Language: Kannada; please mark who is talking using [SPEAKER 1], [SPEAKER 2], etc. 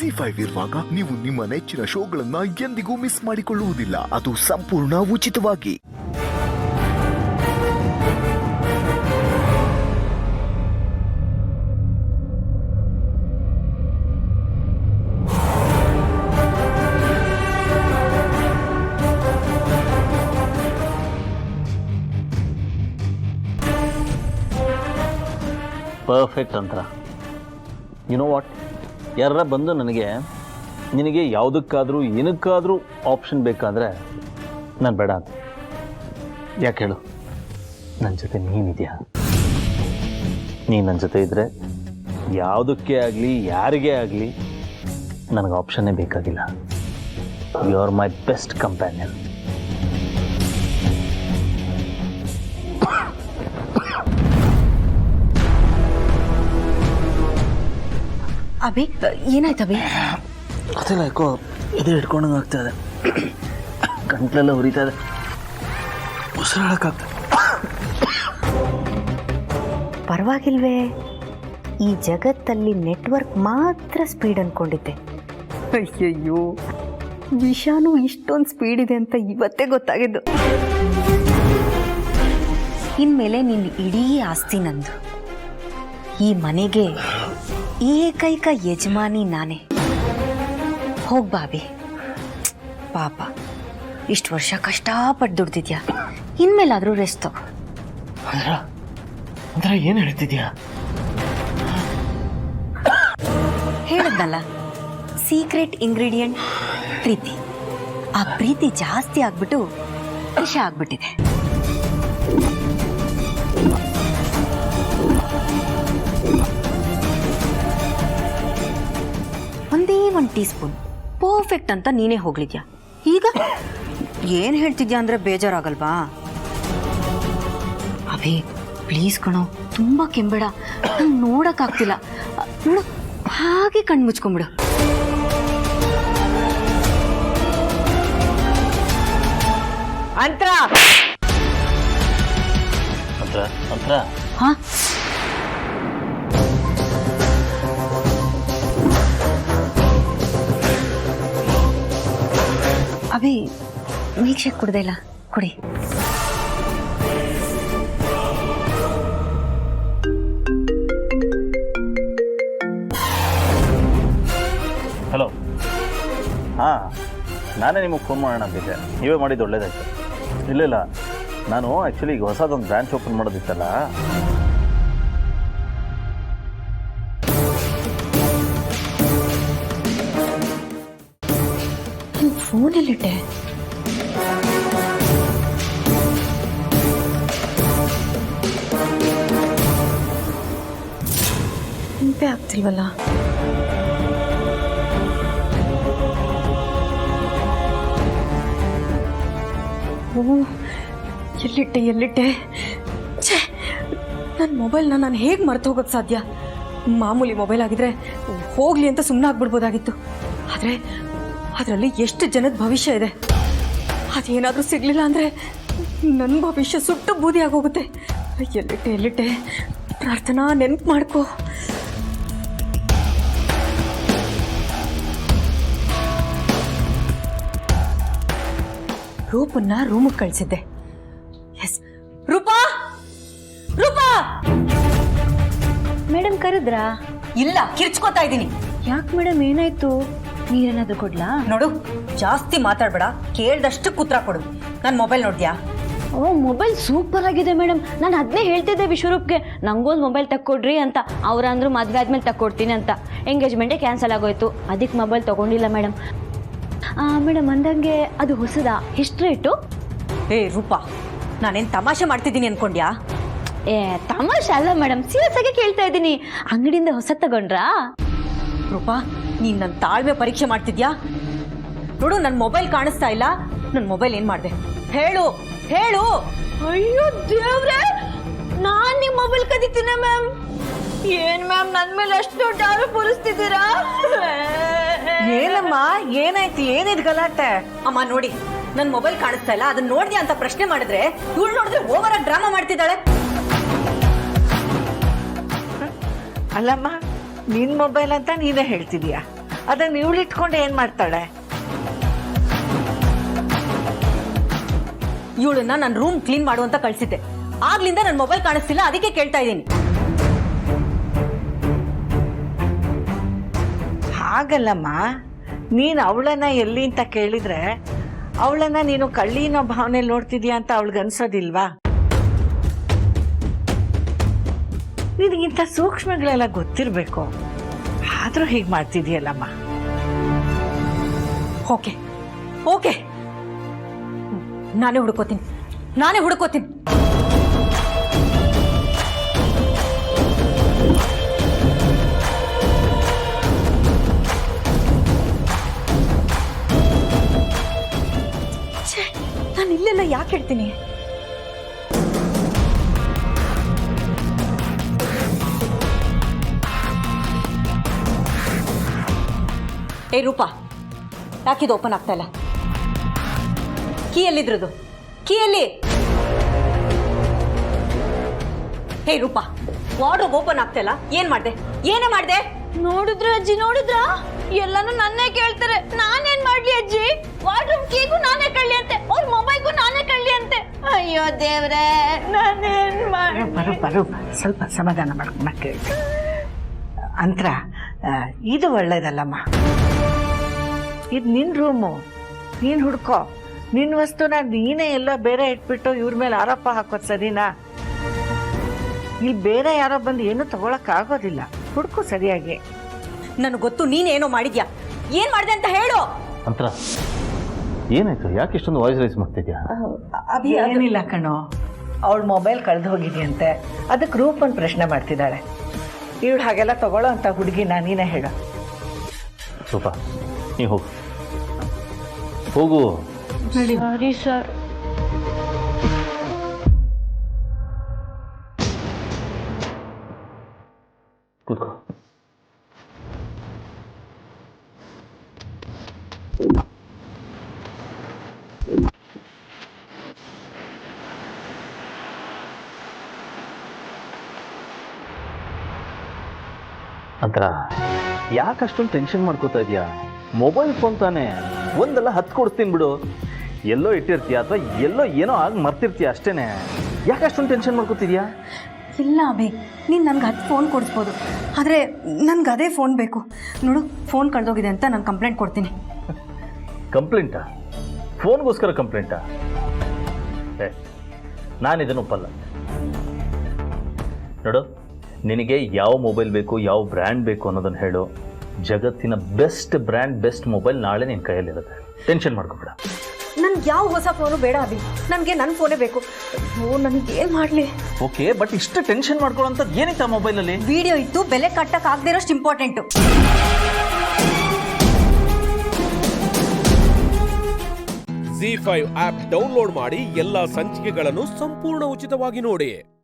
[SPEAKER 1] ZEE5 ಇರುವಾಗ ನೀವು ನಿಮ್ಮ ನೆಚ್ಚಿನ ಶೋಗಳನ್ನ ಎಂದಿಗೂ ಮಿಸ್ ಮಾಡಿಕೊಳ್ಳುವುದಿಲ್ಲ. ಅದು ಸಂಪೂರ್ಣ ಉಚಿತವಾಗಿ.
[SPEAKER 2] ಪರ್ಫೆಕ್ಟ್ ಅಂತ ಯು ನೋ ವಾಟ್, ಯಾರ ಬಂದು ನಿನಗೆ ಯಾವುದಕ್ಕಾದರೂ ಏನಕ್ಕಾದರೂ ಆಪ್ಷನ್ ಬೇಕಾದರೆ ನಾನು ಬೇಡ ಅಂತ ಯಾಕೆ ಹೇಳು? ನನ್ನ ಜೊತೆ ನೀನಿದೆಯಾ? ನೀನು ನನ್ನ ಜೊತೆ ಇದ್ದರೆ ಯಾವುದಕ್ಕೆ ಆಗಲಿ ಯಾರಿಗೇ ಆಗಲಿ ನನಗೆ ಆಪ್ಷನ್ನೇ ಬೇಕಾಗಿಲ್ಲ. You are my best companion.
[SPEAKER 3] Abhi, ಏನಾಯ್ತು ಅಭಿ?
[SPEAKER 2] ಅದೆಲ್ಲ ಯಾಕೋ ಇದು ಹಿಡ್ಕೊಂಡಂಗೆ ಆಗ್ತಾ ಇದೆ, ಗಂಟ್ಲೆಲ್ಲ ಉರಿತಾ ಇದೆ, ಉಸಿರಾಡಕ್ಕಾಗ್ತದೆ.
[SPEAKER 3] ಪರವಾಗಿಲ್ವೇ? ಈ ಜಗತ್ತಲ್ಲಿ ನೆಟ್ವರ್ಕ್ ಮಾತ್ರ ಸ್ಪೀಡ್ ಅನ್ಕೊಂಡಿದ್ದೆ. ಅಯ್ಯಯ್ಯೋ, ವಿಷಾನು ಇಷ್ಟೊಂದು ಸ್ಪೀಡ್ ಇದೆ ಅಂತ ಇವತ್ತೇ ಗೊತ್ತಾಗಿದ್ದು. ಇನ್ಮೇಲೆ ನಿನ್ನ ಇಡೀ ಆಸ್ತಿ ನಂದು. ಈ ಮನೆಗೆ ಏಕೈಕ ಯಜಮಾನಿ ನಾನೇ. ಹೋಗ್ಬಾಬಿ, ಪಾಪ ಇಷ್ಟು ವರ್ಷ ಕಷ್ಟಪಟ್ಟು ದುಡ್ದಿದ್ಯಾ, ಇನ್ಮೇಲಾದ್ರೂ ರೆಸ್ಟ್ ತಗೋ.
[SPEAKER 2] ಅಂದ್ರೆ ಏನು ಹೇಳ್ತಿದ್ಯಾ?
[SPEAKER 3] ಹೇಳದ್ನಲ್ಲ, ಸೀಕ್ರೆಟ್ ಇಂಗ್ರೀಡಿಯೆಂಟ್ ಪ್ರೀತಿ. ಆ ಪ್ರೀತಿ ಜಾಸ್ತಿ ಆಗ್ಬಿಟ್ಟು ವಿಷ ಆಗ್ಬಿಟ್ಟಿದೆ. ಒಂದೇ 1 ಟೀ ಸ್ಪೂನ್ ಪರ್ಫೆಕ್ಟ್ ಅಂತ ನೀನೇ ಹೋಗ್ಲಿದ್ಯಾ. ಈಗ ಏನ್ ಹೇಳ್ತಿದ್ಯಾ ಅಂದ್ರೆ ಬೇಜಾರಾಗಲ್ವಾ? ಅಭಿ ಪ್ಲೀಸ್ ಕಣೋ, ತುಂಬಾ ಕೆಂಬೇಡ, ನಂಗೆ ನೋಡಕ್ಕಾಗ್ತಿಲ್ಲ. ನೋಡು, ಹಾಗೆ ಕಣ್ಣು ಮುಚ್ಕೊಂಬಿಡು.
[SPEAKER 4] ಅಂತ್ರ
[SPEAKER 2] ಅಂತ್ರ ಅಂತ್ರ
[SPEAKER 3] ಹಾ, ಅಭಿ ಮಿಲ್ಕ್ ಶೇಕ್ ಕುಡ್ದೆ ಇಲ್ಲ, ಕುಡಿ.
[SPEAKER 2] ಹಲೋ, ಹಾಂ, ನಾನೇ ನಿಮಗೆ ಫೋನ್ ಮಾಡೋಣ ಅಂತಿದ್ದೆ, ನೀವೇ ಮಾಡಿದ್ದು ಒಳ್ಳೇದಾಯ್ತು. ಇಲ್ಲ, ನಾನು ಆ್ಯಕ್ಚುಲಿ ಈಗ ಹೊಸದೊಂದು ಬ್ರಾಂಚ್ ಓಪನ್ ಮಾಡೋದಿತ್ತಲ್ಲ,
[SPEAKER 3] ಫೋನಲ್ಲಿಟ್ಟೆ. ನೆನಪೇ ಆಗ್ತಿಲ್ವಲ್ಲ. ಓ, ಎಲ್ಲಿಟ್ಟೆ? ಛೇ, ನನ್ನ ಮೊಬೈಲ್ನ ನಾನು ಹೇಗೆ ಮರೆತು ಹೋಗೋಕ್ಕೆ ಸಾಧ್ಯ? ಮಾಮೂಲಿ ಮೊಬೈಲ್ ಆಗಿದ್ರೆ ಹೋಗ್ಲಿ ಅಂತ ಸುಮ್ಮನೆ ಆಗ್ಬಿಡ್ಬೋದಾಗಿತ್ತು. ಆದರೆ ಅದರಲ್ಲಿ ಎಷ್ಟು ಜನದ ಭವಿಷ್ಯ ಇದೆ. ಅದೇನಾದರೂ ಸಿಗಲಿಲ್ಲ ಅಂದರೆ ನನ್ನ ಭವಿಷ್ಯ ಸುಟ್ಟು ಬೂದಿ ಆಗೋಗುತ್ತೆ. ಎಲ್ಲಿಟ್ಟೆ? ಪ್ರಾರ್ಥನಾ, ನೆನಪು ಮಾಡ್ಕೋ. ರೂಪನ್ನ ರೂಮಿಗೆ ಕಳಿಸಿದ್ದೆ. ಎಸ್, ರೂಪಾ
[SPEAKER 5] ಮೇಡಮ್ ಕರೆದ್ರಾ?
[SPEAKER 3] ಇಲ್ಲ, ಕಿರ್ಚ್ಕೋತಾ ಇದ್ದೀನಿ.
[SPEAKER 5] ಯಾಕೆ ಮೇಡಮ್, ಏನಾಯ್ತು? ನೀರೇನಾದ್ರೂ ಕೊಡ್ಲಾ?
[SPEAKER 3] ನೋಡು, ಜಾಸ್ತಿ ಮಾತಾಡ್ಬೇಡ, ಕೇಳ್ದಷ್ಟು ಕೂತ್ರ ಕೊಡು. ನನ್ನ ಮೊಬೈಲ್ ನೋಡ್ದ್ಯಾ?
[SPEAKER 5] ಓ, ಮೊಬೈಲ್ ಸೂಪರ್ ಆಗಿದೆ ಮೇಡಮ್. ನಾನು ಅದನ್ನೇ ಹೇಳ್ತಿದ್ದೆ ವಿಶ್ವರೂಪ್ಗೆ, ನಂಗೊಂದು ಮೊಬೈಲ್ ತಕ್ಕೊಡ್ರಿ ಅಂತ. ಅವ್ರಂದ್ರು ಮದುವೆ ಆದ್ಮೇಲೆ ತಕ್ಕೊಡ್ತೀನಿ ಅಂತ. ಎಂಗೇಜ್ಮೆಂಟೇ ಕ್ಯಾನ್ಸಲ್ ಆಗೋಯ್ತು, ಅದಕ್ಕೆ ಮೊಬೈಲ್ ತಗೊಂಡಿಲ್ಲ ಮೇಡಮ್. ಮೇಡಮ್ ಅಂದಂಗೆ ಅದು ಹೊಸದಾ? ಎಷ್ಟು ರೇಟು?
[SPEAKER 3] ಏ ರೂಪಾ, ನಾನೇನು ತಮಾಷೆ ಮಾಡ್ತಿದ್ದೀನಿ ಅನ್ಕೊಂಡ್ಯಾ?
[SPEAKER 5] ತಮಾಷೆ ಅಲ್ಲ ಮೇಡಮ್, ಸೀರಿಯಸ್ ಆಗಿ ಕೇಳ್ತಾ ಇದ್ದೀನಿ. ಅಂಗಡಿಯಿಂದ ಹೊಸ ತಗೊಂಡ್ರಾ?
[SPEAKER 3] ರೂಪಾ, ನೀನ್ ನನ್ನ ತಾಳ್ಮೆ ಪರೀಕ್ಷೆ ಮಾಡ್ತಿದ್ಯಾ? ನೋಡು, ನನ್ನ ಮೊಬೈಲ್ ಕಾಣಿಸ್ತಾ ಇಲ್ಲ. ನನ್ನ ಮೊಬೈಲ್ ಏನ್ ಮಾಡಿದೆ ಹೇಳು.
[SPEAKER 5] ಅಯ್ಯೋ ದೇವ್ರೆ, ನಾನ್ ನಿಮ್ ಮೊಬೈಲ್ ಕದೀತೀನಿ ಮ್ಯಾಮ್. ಏನ್ ಮ್ಯಾಮ್, ನನ್ ಮೇಲೆ ಅಷ್ಟು ದೊಡ್ಡ ಆರೋಪ ಹೊರಿಸ್ತಿದ್ದೀರಾ?
[SPEAKER 4] ಏನಮ್ಮ, ಏನಾಯ್ತು? ಏನಿದ್ ಗಲಾಟೆ?
[SPEAKER 3] ಅಮ್ಮ ನೋಡಿ, ನನ್ ಮೊಬೈಲ್ ಕಾಣಿಸ್ತಾ ಇಲ್ಲ, ಅದನ್ನ ನೋಡ್ದ್ಯಾ ಅಂತ ಪ್ರಶ್ನೆ ಮಾಡಿದ್ರೆ ಇವಳು ನೋಡಿದ್ರೆ ಓವರ್ ಆಗಿ ಡ್ರಾಮಾ ಮಾಡ್ತಿದ್ದಾಳೆ.
[SPEAKER 4] ಅಲ್ಲಮ್ಮ, ನಿನ್ ಮೊಬೈಲ್ ಅಂತ ನೀನೇ ಹೇಳ್ತಿದೀಯಾ? ಅದನ್ನ ಇವಳಿಟ್ಕೊಂಡು ಏನ್ ಮಾಡ್ತಾಳೆ?
[SPEAKER 3] ಇವಳನ್ನ ನನ್ನ ರೂಮ್ ಕ್ಲೀನ್ ಮಾಡುವಂತ ಕಳ್ಸಿದ್ದೆ. ಆಗ್ಲಿಂದ ನನ್ನ ಮೊಬೈಲ್ ಕಾಣಿಸ್ತಿಲ್ಲ, ಅದಕ್ಕೆ ಕೇಳ್ತಾ ಇದ್ದೀನಿ.
[SPEAKER 4] ಹಾಗಲ್ಲಮ್ಮ, ನೀನು ಅವಳನ್ನ ಎಲ್ಲಿ ಅಂತ ಕೇಳಿದ್ರೆ ಅವಳನ್ನ ನೀನು ಕಳ್ಳಿನೋ ಭಾವನೆಯಲ್ಲಿ ನೋಡ್ತಿದ್ಯಾ ಅಂತ ಅವಳಿಗೆ ಅನ್ಸೋದಿಲ್ವಾ? ನಿನಗಿಂತ ಸೂಕ್ಷ್ಮಗಳೆಲ್ಲ ಗೊತ್ತಿರಬೇಕು, ಆದರೂ ಹೀಗೆ ಮಾಡ್ತಿದ್ಯಲ್ಲಮ್ಮ.
[SPEAKER 3] ಓಕೆ ಓಕೆ, ನಾನೇ ಹುಡ್ಕೋತೀನಿ. ನಾನು ಇಲ್ಲೆಲ್ಲ ಯಾಕೆ ಹೇಳ್ತೀನಿ? ಏ ರೂಪಾ, ಯಾಕಿದು ಓಪನ್ ಆಗ್ತಾ ಇಲ್ಲ? ಕೀ ಎಲ್ಲಿದ್ರದು? ಕೀ ಎಲ್ಲಿ? ಹೇ ರೂಪಾ, ವಾರ್ಡ್ರೋಬ್ ಓಪನ್ ಆಗ್ತಾ ಇಲ್ಲ, ಏನೇ ಮಾಡ್ದೆ?
[SPEAKER 5] ನೋಡಿದ್ರ ಅಜ್ಜಿ, ನೋಡಿದ್ರ? ಎಲ್ಲಾನು ನನ್ನೇ ಕೇಳ್ತಾರೆ. ನಾನೇನ್ ಮಾಡ್ಲಿ ಅಜ್ಜಿ? ವಾರ್ಡ್ರೂಮ್ ಕೀಗೂ ನಾನೇ ಕಳ್ಳಿ ಅಂತೆ, ಅವ್ರ ಮೊಬೈಲ್ಗೂ ನಾನೇ ಕಳ್ಳಿ ಅಂತೆ. ಅಯ್ಯೋ ದೇವ್ರೆ, ನಾನೇನ್ ಮಾಡಿ?
[SPEAKER 4] ಬರು ಸ್ವಲ್ಪ ಸಮಾಧಾನ ಮಾಡ್ಕೊಂಡು ಕೇಳಿ. ಅಂತರ ಇದು ಒಳ್ಳೇದಲ್ಲಮ್ಮ. ಇದು ನಿನ್ನ ರೂಮು, ನೀನು ಹುಡ್ಕೋ. ನಿನ್ನ ವಸ್ತುನ ನೀನೇ ಎಲ್ಲ ಬೇರೆ ಇಟ್ಬಿಟ್ಟು ಇವ್ರ ಮೇಲೆ ಆರೋಪ ಹಾಕೋದು ಸರಿನಾ? ಇಲ್ಲಿ ಬೇರೆ ಯಾರೋ ಬಂದು ಏನೂ ತಗೊಳಕ್ಕಾಗೋದಿಲ್ಲ. ಹುಡ್ಕು ಸರಿಯಾಗಿ.
[SPEAKER 3] ನನಗೆ ಗೊತ್ತು ನೀನೇನೋ ಮಾಡಿದ್ಯಾ. ಏನ್ ಮಾಡಿದೆ ಅಂತ ಹೇಳು.
[SPEAKER 2] ಅಂತರ ಏನಾಯ್ತು? ಯಾಕೆ ಇಷ್ಟೊಂದು ವಾಯ್ಸ್ ರೈಸ್ ಮಾಡ್ತಿದ್ಯಾ?
[SPEAKER 4] ಏನಿಲ್ಲ ಕಣೋ, ಅವಳ ಮೊಬೈಲ್ ಕಳೆದು ಹೋಗಿದೆಯಂತೆ, ಅದಕ್ಕೆ ರೂಪನ್ ಪ್ರಶ್ನೆ ಮಾಡ್ತಿದ್ದಾಳೆ. ಇವಳು ಹಾಗೆಲ್ಲ ತಗೊಳ್ಳೋ ಅಂತ ಹುಡುಗಿ ನೀನೇ ಹೇಳು.
[SPEAKER 2] ರೂಪ, ನೀ ಹೋಗು.
[SPEAKER 5] Sorry sir.
[SPEAKER 2] ಕೂತ್ಕೋ. ಅಂತರ ಯಾಕಷ್ಟೊಂದು ಟೆನ್ಷನ್ ಮಾಡ್ಕೋತಾ ಇದೆಯಾ? ಮೊಬೈಲ್ ಫೋನ್ ತಾನೇ, ಒಂದಲ್ಲ 10 ಕೊಡ್ತೀನಿ ಬಿಡು. ಎಲ್ಲೋ ಇಟ್ಟಿರ್ತೀಯ ಅಥವಾ ಎಲ್ಲೋ ಏನೋ ಆಗಿ ಮರ್ತಿರ್ತೀಯ ಅಷ್ಟೇನೆ. ಯಾಕಷ್ಟೊಂದು ಟೆನ್ಷನ್ ಮಾಡ್ಕೋತಿದ್ಯಾ?
[SPEAKER 3] ಇಲ್ಲ ಅಭಿ, ನೀನು ನನಗೆ 10 ಫೋನ್ ಕೊಡಿಸ್ಬೋದು, ಆದರೆ ನನಗೆ ಅದೇ ಫೋನ್ ಬೇಕು. ನೋಡು, ಫೋನ್ ಕಳೆದೋಗಿದೆ ಅಂತ ನಾನು ಕಂಪ್ಲೇಂಟ್ ಕೊಡ್ತೀನಿ.
[SPEAKER 2] ಕಂಪ್ಲೇಂಟಾ? ಫೋನ್ಗೋಸ್ಕರ ಕಂಪ್ಲೇಂಟಾ? ನಾನು ಇದನ್ನು ಒಪ್ಪಲ್ಲ. ನೋಡು, ನಿನಗೆ ಯಾವ ಮೊಬೈಲ್ ಬೇಕು, ಯಾವ ಬ್ರ್ಯಾಂಡ್ ಬೇಕು ಅನ್ನೋದನ್ನು ಹೇಳು. ಜಗತ್ತಿನ ಬೆಸ್ಟ್ ಬ್ರ್ಯಾಂಡ್, ಬೆಸ್ಟ್ ಮೊಬೈಲ್ ನಾಳೆ ನಿನ್ನ ಕೈಯಲ್ಲಿರುತ್ತೆ. ಟೆನ್ಷನ್ ಮಾಡ್ಕೊಬೇಡ.
[SPEAKER 3] ನನ್ಗೆ ಯಾವ ಹೊಸ ಫೋನು ಬೇಡ ಅಭಿ, ನನಗೆ ನನ್ನ ಫೋನೇ ಬೇಕು. ನನಗೆ ಏನು ಮಾಡಲಿ?
[SPEAKER 2] ಓಕೆ, ಬಟ್ ಇಷ್ಟು ಟೆನ್ಷನ್ ಮಾಡ್ಕೊಳ್ಳೋಂಥದ್ದು ಏನಿತ್ತು ಆ ಮೊಬೈಲಲ್ಲಿ?
[SPEAKER 3] ವಿಡಿಯೋ ಇತ್ತು, ಬೆಲೆ ಕಟ್ಟಕ್ಕಾಗದೇ ಇರೋಷ್ಟು ಇಂಪಾರ್ಟೆಂಟು.
[SPEAKER 6] ZEE5 ಆಪ್ ಡೌನ್ಲೋಡ್ ಮಾಡಿ ಎಲ್ಲಾ ಸಂಚಿಕೆಗಳನ್ನು ಸಂಪೂರ್ಣ ಉಚಿತವಾಗಿ ನೋಡಿ.